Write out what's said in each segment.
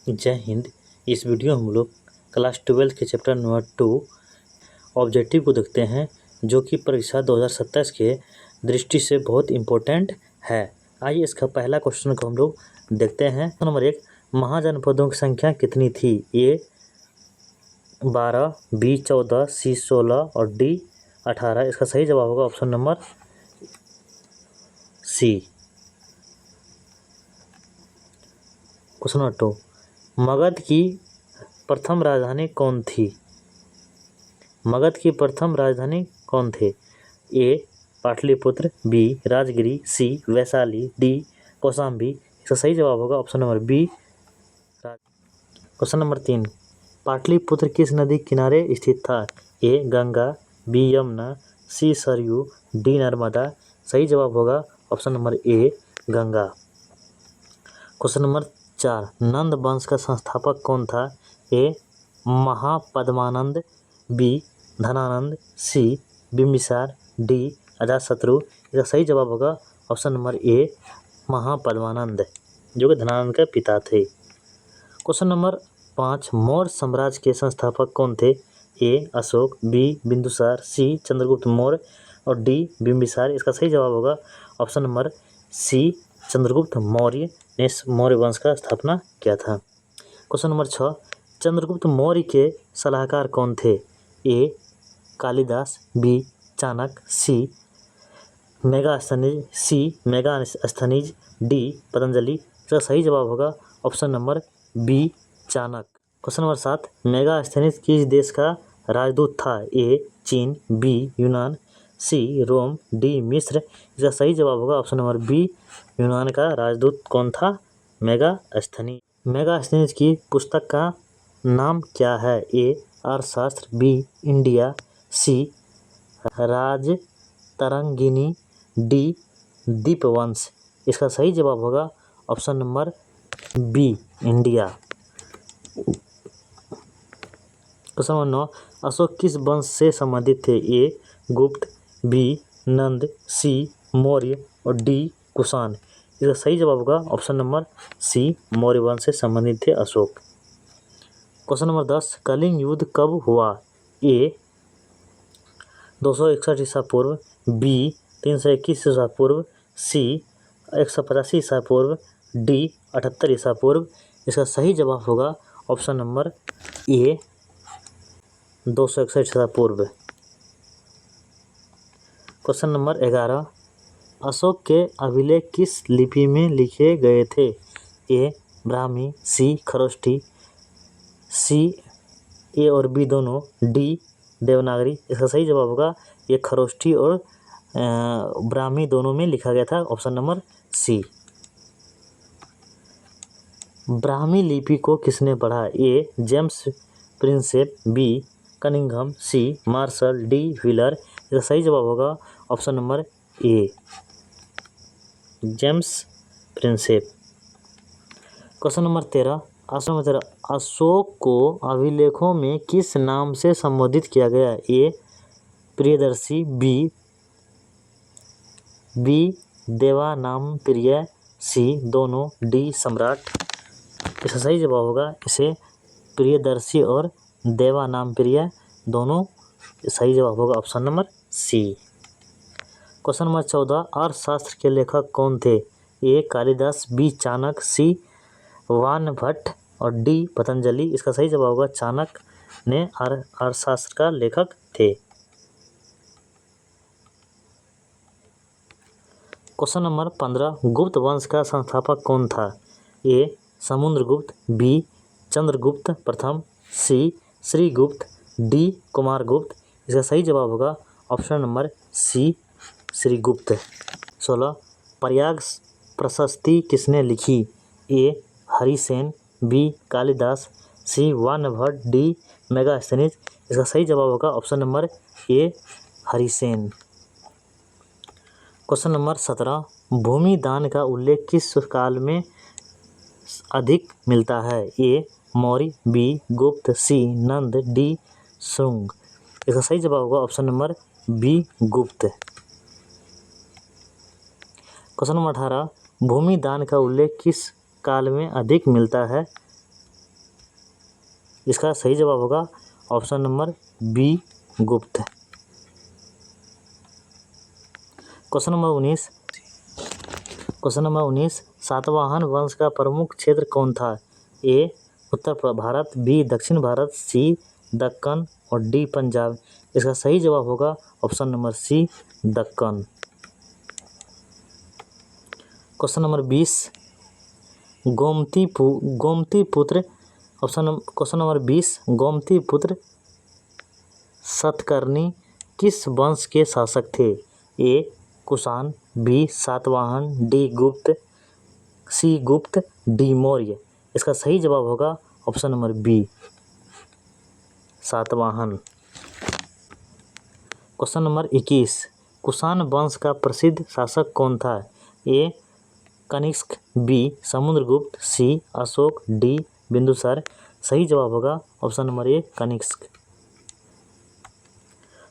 जय हिंद। इस वीडियो हम लोग क्लास 12 के चैप्टर नंबर 2 ऑब्जेक्टिव को देखते हैं, जो कि परीक्षा 2027 के दृष्टि से बहुत इम्पोर्टेंट है। आइए इसका पहला क्वेश्चन को हम लोग देखते हैं। नंबर 1, महाजनपदों की संख्या कितनी थी? ए 12, बी 14, सी 16 और डी 18। इसका सही जवाब होगा option number C. Question number 2, Magadh की प्रथम राजधानी कौन थी? मगध की प्रथम राजधानी कौन थे? A Pataliputra, B Rajgiri, C Vaishali, D Kaushambi. इसका सही जवाब होगा option number B. Question number 3, Pataliputra किस नदी किनारे स्थित था? A Ganga, B Yamuna, C Saryu, D Narmada. सही जवाब होगा option number A Ganga. Question number 4, Nanda वंश का संस्थापक कौन था? A Mahapadmananda, B Dhanananda, C Bimbisara, D Ajatashatru. इसका सही जवाब होगा ऑप्शन नंबर ए महापद्मानंद, जो कि धनानंद के पिता थे। क्वेश्चन नंबर 5, मौर्य साम्राज्य के संस्थापक कौन थे? A Ashoka, B Bindusara, C Chandragupta Maurya और डी बिंबिसार। इसका सही जवाब होगा option number C Chandragupta Maurya ने मौर्य वंश का स्थापना किया था। क्वेश्चन नंबर 6, चंद्रगुप्त मौर्य के सलाहकार कौन थे? A Kalidasa, B Chanakya, C Megasthenes, D Patanjali. इसका सही जवाब होगा option number B Chanakya. Question number 7, Megasthenes किस देश का राजदूत था? ए चीन, बी यूनान, सी रोम, डी मिस्र। इसका सही जवाब होगा ऑप्शन नंबर बी यूनान का राजदूत कौन था? मेगास्थनीज। मेगास्थनीज की पुस्तक का नाम क्या है? A Arthashastra, B India, C Rajatarangini, D Dipavamsa. इसका सही जवाब होगा option number B India. Question number 9, Ashoka किस वंश से संबंधित थे? ए गुप्त, बी नंद, सी मौर्य और डी कुषाण। इसका सही जवाब होगा ऑप्शन नंबर सी मौर्य वंश से संबंधित थे अशोक। क्वेश्चन नंबर 10, कलिंग युद्ध कब हुआ? ए 261 ईसा पूर्व, बी 321 ईसा पूर्व, सी 185 ईसा पूर्व, डी 78 ईसा पूर्व। इसका सही जवाब होगा ऑप्शन नंबर ए 261 ईसा पूर्व। क्वेश्चन नंबर 11, अशोक के अभिलेख किस लिपि में लिखे गए थे? ए ब्राह्मी, सी खरोष्ठी, सी ए और बी दोनों, डी देवनागरी। इसका सही जवाब होगा ये खरोष्ठी और ब्राह्मी दोनों में लिखा गया था, ऑप्शन नंबर सी। ब्राह्मी लिपि को किसने पढ़ा? ए जेम्स प्रिंसेप, बी कनिंघम, सी मार्शल, डी व्हीलर। इसका सही जवाब होगा ऑप्शन नंबर ए James Prinsep. Question number 13, Ashok को अभिलेखों में किस नाम से संबोधित किया गया? ए प्रियदर्शी, बी देवानामप्रिय, सी दोनों, डी सम्राट। इसका सही जवाब होगा इसे प्रियदर्शी और देवानामप्रिय दोनों। सही जवाब होगा option number C. Question number 14, Arthashastra के लेखक कौन थे? A Kalidasa, B Chanakya, C Banabhatta और डी पतंजलि। इसका सही जवाब होगा चाणक्य ने अर्थशास्त्र का लेखक थे। क्वेश्चन नंबर 15, गुप्त वंश का संस्थापक कौन था? ए समुद्रगुप्त, बी चंद्रगुप्त प्रथम, सी श्रीगुप्त, डी कुमारगुप्त। इसका सही जवाब होगा option number C Shrigupta. 16, Prayag Prashasti किसने लिखी? A Harisena, B Kalidasa, C Banabhatta, D Megasthenes. इसका सही जवाब होगा option number A Harisena. Question number 17, भूमि दान का उल्लेख किस काल में अधिक मिलता है? ए मौर्य, बी गुप्त, सी नंद, डी शुंग। इसका सही जवाब होगा ऑप्शन नंबर बी गुप्त। क्वेश्चन नंबर 18, भूमि दान का उल्लेख किस काल में अधिक मिलता है? इसका सही जवाब होगा ऑप्शन नंबर बी गुप्त। क्वेश्चन नंबर 19 सातवाहन वंश का प्रमुख क्षेत्र कौन था? ए उत्तर भारत, बी दक्षिण भारत, सी दक्कन और डी पंजाब। इसका सही जवाब होगा option number C Deccan. Question number 20 question number 20 Gomatiputra Satakarni किस वंश के शासक थे? A Kushan, B Satavahana, D Gupta, C Gupta, D Maurya. इसका सही जवाब होगा option number B Satavahana. Question number 21 Kushan वंश का प्रसिद्ध शासक कौन था? A Kanishka, B Samudragupta, C Ashoka, D Bindusara. सही जवाब होगा option number A Kanishka.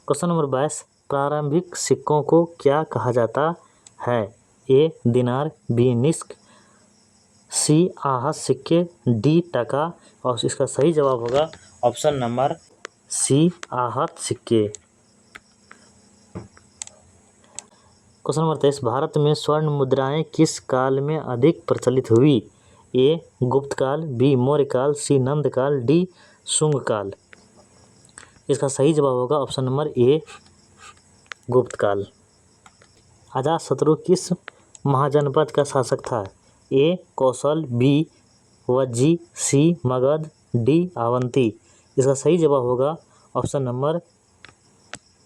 Question number 22 प्रारंभिक सिक्कों को क्या कहा जाता है? ए दिनार, बी निस्क, सी आहत सिक्के, डी टका। और इसका सही जवाब होगा ऑप्शन नंबर सी आहत सिक्के। क्वेश्चन नंबर 23 भारत में स्वर्ण मुद्राएं किस काल में अधिक प्रचलित हुई? ए गुप्त काल, बी मौर्य काल, सी नंद काल, डी शुंग काल। इसका सही जवाब होगा ऑप्शन नंबर ए गुप्त काल। अजातशत्रु किस महाजनपद का शासक था? A Kosala, B Vajji, C Magadh, D Avanti. इसका सही जवाब होगा option number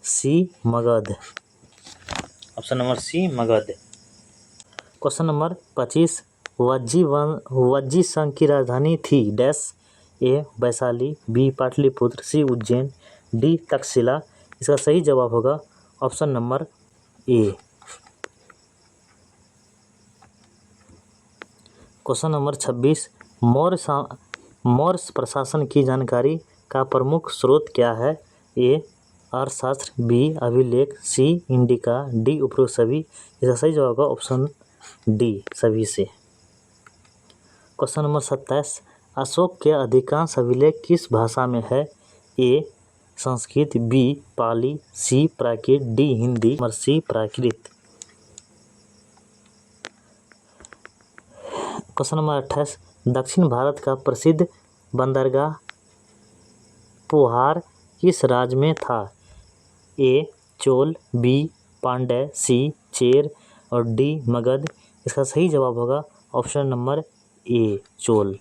C Magadh. Option number C Magadh. Question number 25 Vajji संघ की राजधानी थी dash. A Vaishali, B Pataliputra, C Ujjain, D Taxila. इसका सही जवाब होगा option number A. Question number 26 Maurya प्रशासन की जानकारी का प्रमुख स्रोत क्या है? ए अर्थशास्त्र, बी अभिलेख, सी इंडिका, डी उपरोक्त सभी। इसका सही जवाब होगा ऑप्शन डी सभी से। क्वेश्चन नंबर 27 अशोक के अधिकांश अभिलेख किस भाषा में है? ए संस्कृत, बी पाली, सी प्राकृत, डी हिंदी और सी प्राकृत। क्वेश्चन नंबर 28 दक्षिण भारत का प्रसिद्ध बंदरगाह पुहार किस राज्य में था? ए चोल, बी पांड्य, सी चेर और डी मगध। इसका सही जवाब होगा ऑप्शन नंबर ए चोल।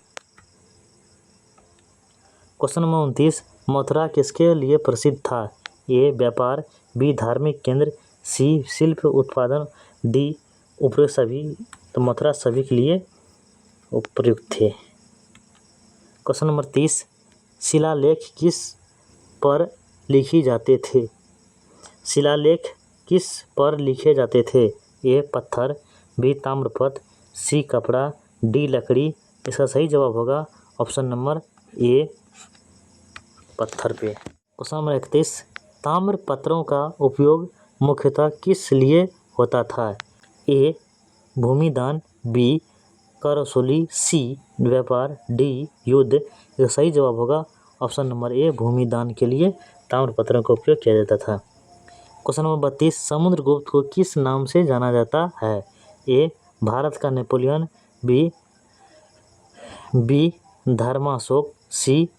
क्वेश्चन नंबर 29 मथुरा किसके लिए प्रसिद्ध था? ए व्यापार, बी धार्मिक केंद्र, सी शिल्प उत्पादन, डी उपयुक्त सभी। तो मथुरा सभी के लिए उपयुक्त थे। क्वेश्चन नंबर 30 शिलालेख किस पर लिखे जाते थे? शिलालेख किस पर लिखे जाते थे? ए पत्थर, बी ताम्रपत्र, सी कपड़ा, डी लकड़ी। इसका सही जवाब होगा ऑप्शन नंबर ए पत्थर पे। क्वेश्चन नंबर 31 ताम्रपत्रों का उपयोग मुख्यतः किस लिए होता था? ए भूमिदान, बी कर वसूली, सी व्यापार, डी युद्ध। इसका सही जवाब होगा ऑप्शन नंबर ए भूमिदान के लिए ताम्रपत्रों का उपयोग किया जाता था। क्वेश्चन नंबर 32 समुद्रगुप्त को किस नाम से जाना जाता है? ए भारत का नेपोलियन, बी धर्माशोक, सी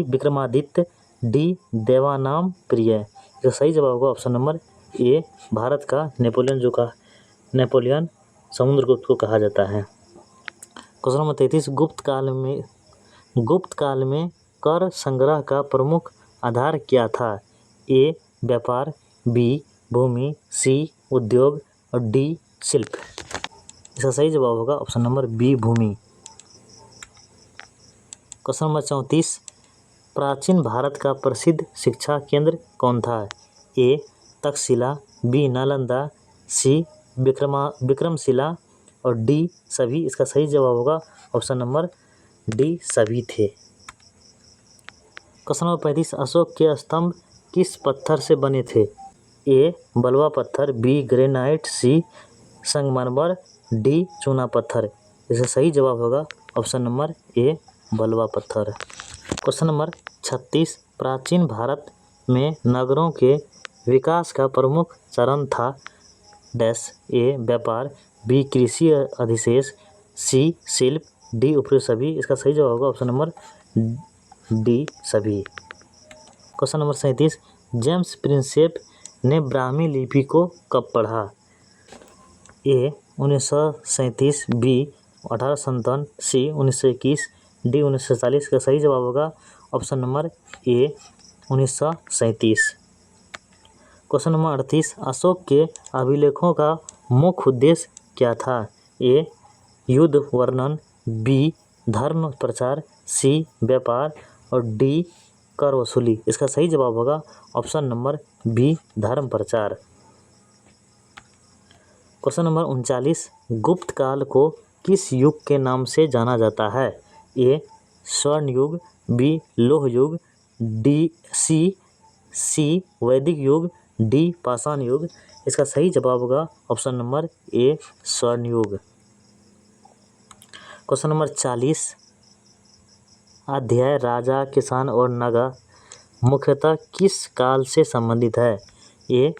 विक्रमादित्य, डी देवानाम प्रिय। इसका सही जवाब होगा ऑप्शन नंबर ए भारत का नेपोलियन समुद्रगुप्त को कहा जाता है। क्वेश्चन नंबर 33 गुप्त काल में कर संग्रह का प्रमुख आधार क्या था? ए व्यापार, बी भूमि, सी उद्योग और डी शिल्प। इसका सही जवाब होगा ऑप्शन नंबर बी भूमि। क्वेश्चन नंबर 34 प्राचीन भारत का प्रसिद्ध शिक्षा केंद्र कौन था? ए तक्षशिला, बी नालंदा, सी विक्रमशिला और डी सभी। इसका सही जवाब होगा ऑप्शन नंबर डी सभी थे। क्वेश्चन नंबर 35 अशोक के स्तंभ किस पत्थर से बने थे? ए बलुआ पत्थर, बी ग्रेनाइट, सी संगमरमर, डी चूना पत्थर। इसका सही जवाब होगा ऑप्शन नंबर ए बलुआ पत्थर। क्वेश्चन नंबर 36, प्राचीन भारत में नगरों के विकास का प्रमुख चरण था डैश। ए व्यापार, बी कृषि अधिशेष, सी शिल्प, डी उपरी सभी। इसका सही जवाब होगा ऑप्शन नंबर डी सभी। क्वेश्चन नंबर 37, जेम्स प्रिंसेप ने ब्राह्मी लिपि को कब पढ़ा? ए 1937, बी 1857, सी 1921, डी 1940। का सही जवाब होगा ऑप्शन नंबर ए 1937। क्वेश्चन नंबर 38, अशोक के अभिलेखों का मुख्य उद्देश्य क्या था? ए युद्ध वर्णन, बी धर्म प्रचार, सी व्यापार और डी कर वसूली। इसका सही जवाब होगा ऑप्शन नंबर बी धर्म प्रचार। क्वेश्चन नंबर 39, गुप्त काल को किस युग के नाम से जाना जाता है? ए स्वर्ण युग, बी लोह युग, सी वैदिक युग, डी पाषाण युग। इसका सही जवाब होगा ऑप्शन नंबर ए स्वर्ण युग। क्वेश्चन नंबर 40, अध्याय राजा, किसान और नगर मुख्यतः किस काल से संबंधित है? ए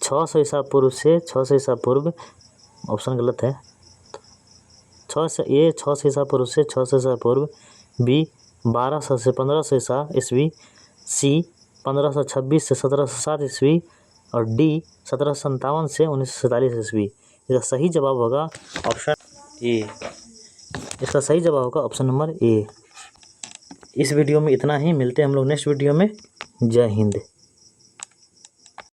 600 ईसा पूर्व से 600 ईसा पूर्व, ऑप्शन गलत है। ए 600 ईसा पूर्व से 600 ईसा पूर्व, बी 1200 से 1500 ईसा ईस्वी, सी 1526 से 1707 ईस्वी और डी 1757 से 1947 ईस्वी। इसका सही जवाब होगा ऑप्शन ए। इसका सही जवाब होगा ऑप्शन नंबर ए। इस वीडियो में इतना ही, मिलते हैं हम लोग नेक्स्ट वीडियो में। जय हिंद।